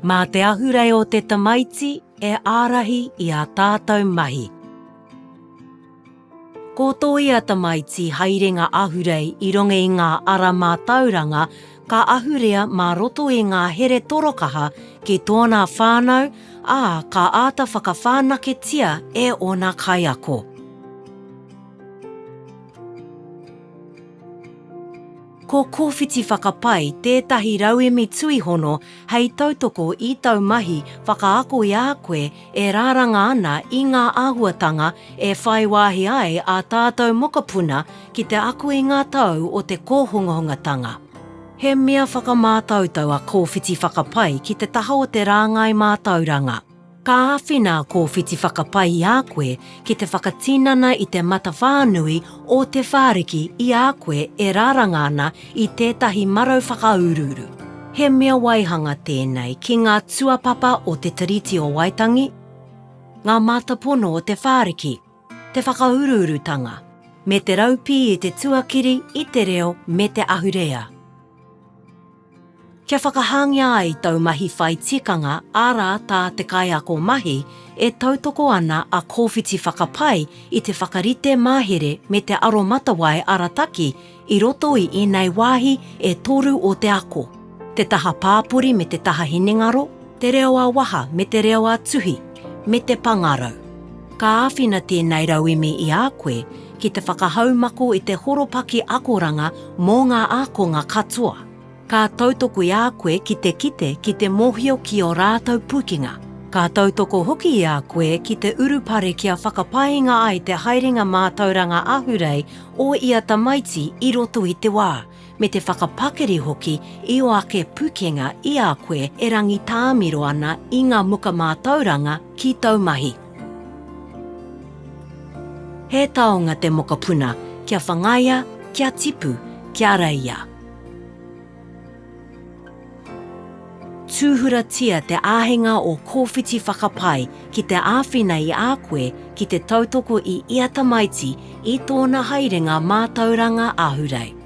Mā te ahurei o te tamaiti e ārahi i a tātou mahi. Ko tō ia tamaiti haerenga ahurei i rongo i ngā ara mā tauranga, ka ahurea mā roto i ngā here torokaha ki tōna whānau, ka āta whakawhānaketia e ona kaiako. Ko kōwhiti whakapai tētahi rauemi tuihono hei tautoko i tau mahi whakaako i a koe e rāranga ana i ngā āhuatanga e whai wāhi ai a tātou mokapuna ki te ako i ngā tau o te kōhungahungatanga. He mea whakamātautau a kōwhiti whakapai ki te taha o te rāngai mātauranga. Ka āwhina kōwhiti whakapai i a koe ki te whakatinana i te mata whānui o te whāriki i a koe e rāranga ana i tētahi marau whakaururu. He mea waihanga tēnei ki ngā tuapapa o te tiriti o Waitangi, ngā mātapono o te whāriki, te whakaururutanga, me te raupi i te tuakiri i te reo me te ahurea. Kia whakahangia ai tau mahi whai tikanga ara tā te kaiako mahi e tautoko ana a kōwhiti whakapai i te whakarite māhere me te aro matawai arataki i roto i ēnei wāhi e toru o te ako. Te taha pāpori me te taha hinengaro, te reo a waha me te reo a tuhi, me te pangarau. Ka āwhina tēnei rauemi i a koe ki te whakahaumako i te horopaki akoranga mō ngā akonga katoa. Ka tautoko i a koe ki te mohio ki o rātou pukinga. Ka tautoko hoki i a koe ki te urupare kia whakapainga ai te haerenga mātauranga ahurei o ia tamaiti i roto i te wā, me te whakapakeri hoki i o ake pukinga i a koe e rangi tāmiro ana i ngā muka mātauranga ki tau mahi. He taonga te mokapuna, kia whangaia, kia tipu, kia reia. Tūhuratia te āhenga o kōwhiti whakapai ki te āwhina i a koe ki te tautoko i ia tamaiti i tōna haerenga mātauranga ahurei.